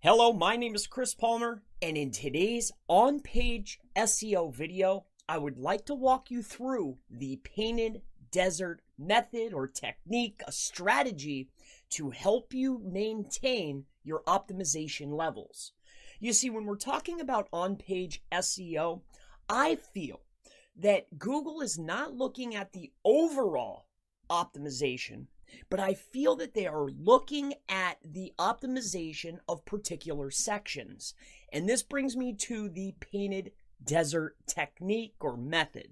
Hello, my name is Chris Palmer, and in today's on-page SEO video, I would like to walk you through the painted desert method or technique, a strategy to help you maintain your optimization levels. You see, when we're talking about on-page SEO, I feel that Google is not looking at the overall optimization, but I feel that they are looking at the optimization of particular sections. And this brings me to the painted desert technique or method.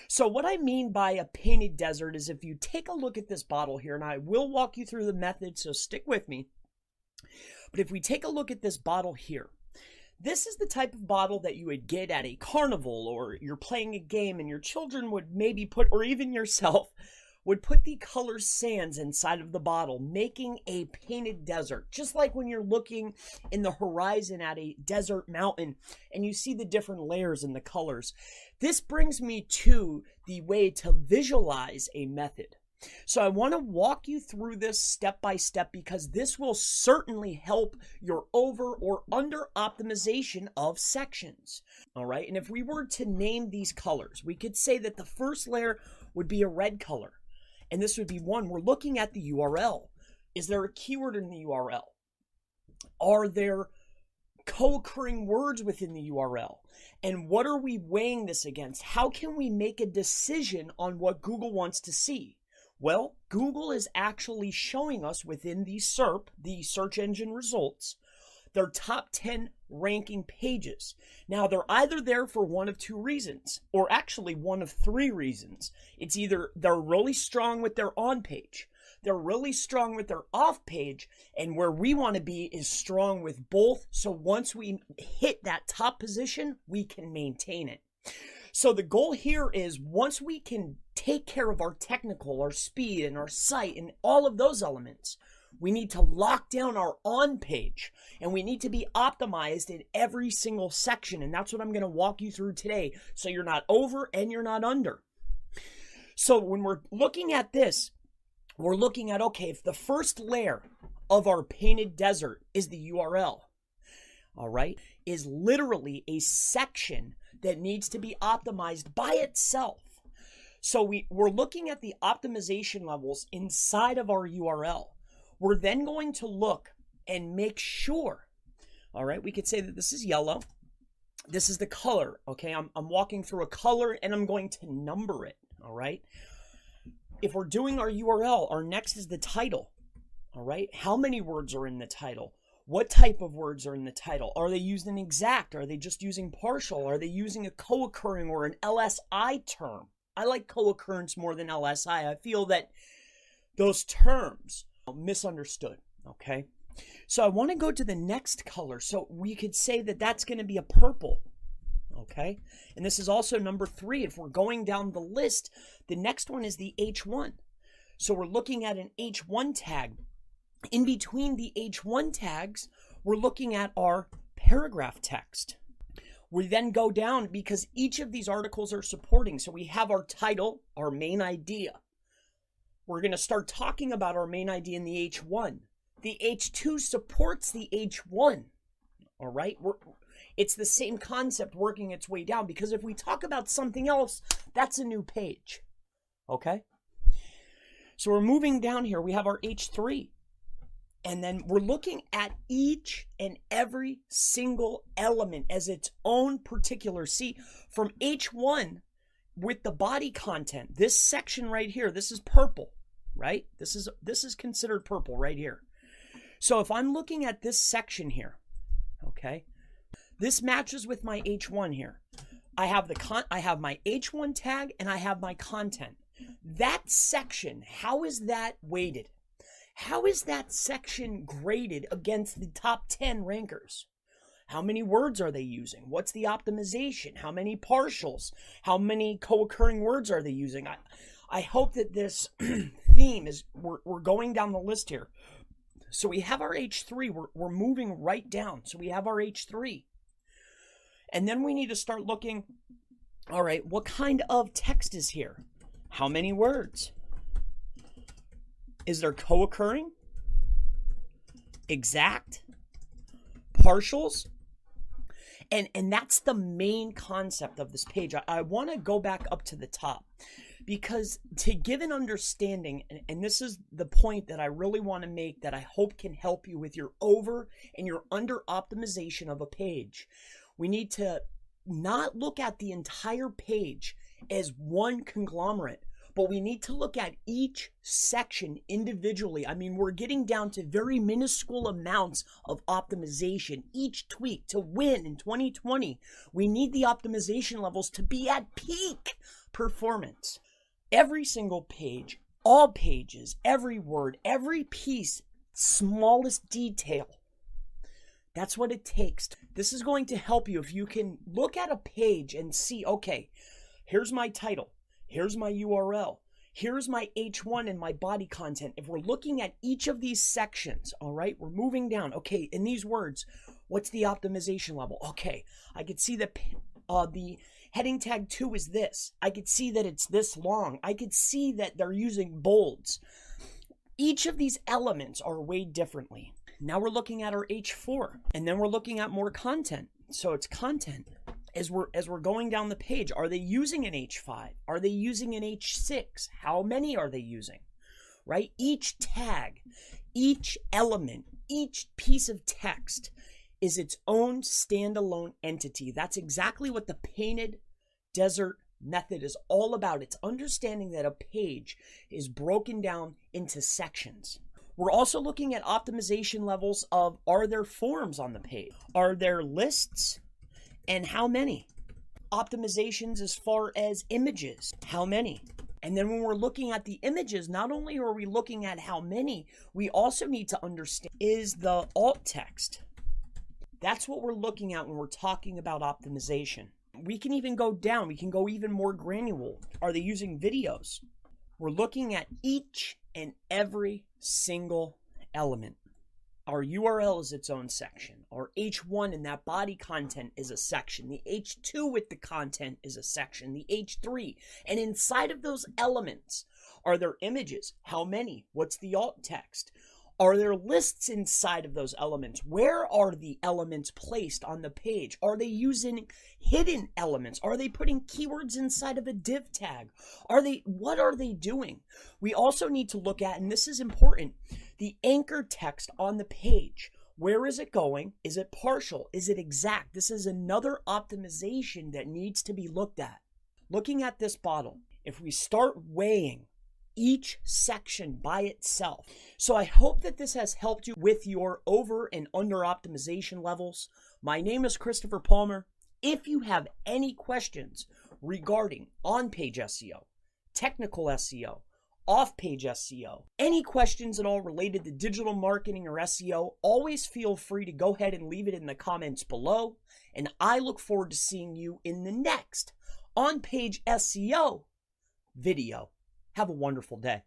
So what I mean by a painted desert is if you take a look at this bottle here, and I will walk you through the method, so stick with me. But if we take a look at this bottle here, this is the type of bottle that you would get at a carnival, or you're playing a game and your children would maybe put, or even yourself, would put the color sands inside of the bottle, making a painted desert. Just like when you're looking in the horizon at a desert mountain and you see the different layers in the colors. This brings me to the way to visualize a method. So I want to walk you through this step by step because this will certainly help your over or under optimization of sections. All right, and if we were to name these colors, we could say that the first layer would be a red color. And this would be one, we're looking at the URL. Is there a keyword in the URL? Are there co-occurring words within the URL? And what are we weighing this against? How can we make a decision on what Google wants to see? Well, Google is actually showing us within the SERP, the search engine results, their top 10 ranking pages. Now, they're either there for one of two reasons, or actually one of three reasons. It's either they're really strong with their on page, they're really strong with their off page, and where we want to be is strong with both. So once we hit that top position, we can maintain it. So the goal here is once we can take care of our technical, our speed, and our site, and all of those elements, we need to lock down our on page, and we need to be optimized in every single section. And that's what I'm going to walk you through today. So you're not over and you're not under. So when we're looking at this, we're looking at, okay, if the first layer of our painted desert is the URL, all right, is literally a section that needs to be optimized by itself. So we're looking at the optimization levels inside of our URL. We're then going to look and make sure, all right, we could say that this is yellow. This is the color, okay? I'm walking through a color and I'm going to number it, all right? If we're doing our URL, our next is the title, all right? How many words are in the title? What type of words are in the title? Are they used in exact? Are they just using partial? Are they using a co-occurring or an LSI term? I like co-occurrence more than LSI. I feel that those terms misunderstood, okay? So I want to go to the next color. So we could say that that's going to be a purple, okay? And this is also number 3. If we're going down the list, the next one is the H1. So we're looking at an H1 tag. In between the H1 tags, we're looking at our paragraph text. We then go down because each of these articles are supporting. So we have our title, our main idea. We're going to start talking about our main idea in the H1. The H2 supports the H1, all right? It's the same concept working its way down because if we talk about something else, that's a new page, okay? So we're moving down here. We have our H3, and then we're looking at each and every single element as its own particular. See, from H1 with the body content, this section right here, this is purple. Right? This is considered purple right here. So if I'm looking at this section here, okay, this matches with my H1 here. I have my H1 tag and I have my content. That section, how is that weighted? How is that section graded against the top 10 rankers? How many words are they using? What's the optimization? How many partials? How many co-occurring words are they using? I hope that this theme is, we're going down the list here. So we have our H3, we're moving right down. So we have our H3. And then we need to start looking, all right, what kind of text is here? How many words? Is there co-occurring? Exact? partials. And that's the main concept of this page. I want to go back up to the top because to give an understanding, and this is the point that I really want to make that I hope can help you with your over and your under optimization of a page. We need to not look at the entire page as one conglomerate, but we need to look at each section individually. I mean, we're getting down to very minuscule amounts of optimization, each tweak to win in 2020. We need the optimization levels to be at peak performance. Every single page, all pages, every word, every piece, smallest detail. That's what it takes. This is going to help you if you can look at a page and see, okay, here's my title. Here's my URL. Here's my H1 and my body content. If we're looking at each of these sections, all right, we're moving down. Okay, in these words, what's the optimization level? Okay, I could see that the heading tag 2 is this. I could see that it's this long. I could see that they're using bolds. Each of these elements are weighed differently. Now we're looking at our H4, and then we're looking at more content. So it's content. As we're going down the page, are they using an H5? Are they using an H6? How many are they using? Right? Each tag, each element, each piece of text is its own standalone entity. That's exactly what the painted desert method is all about. It's understanding that a page is broken down into sections. We're also looking at optimization levels of, are there forms on the page? Are there lists? And how many? Optimizations as far as images, how many? And then when we're looking at the images, not only are we looking at how many, we also need to understand, is the alt text. That's what we're looking at when we're talking about optimization. We can even go down, we can go even more granular. Are they using videos? We're looking at each and every single element. Our URL is its own section. Our H1 and that body content is a section. The H2 with the content is a section. The H3. And inside of those elements, are there images? How many? What's the alt text? Are there lists inside of those elements? Where are the elements placed on the page? Are they using hidden elements? Are they putting keywords inside of a div tag? What are they doing? We also need to look at, and this is important, the anchor text on the page. Where is it going? Is it partial? Is it exact? This is another optimization that needs to be looked at. Looking at this bottle, if we start weighing each section by itself. So I hope that this has helped you with your over and under optimization levels. My name is Christopher Palmer. If you have any questions regarding on-page SEO, technical SEO, off-page SEO, any questions at all related to digital marketing or SEO, always feel free to go ahead and leave it in the comments below. And I look forward to seeing you in the next on-page SEO video. Have a wonderful day.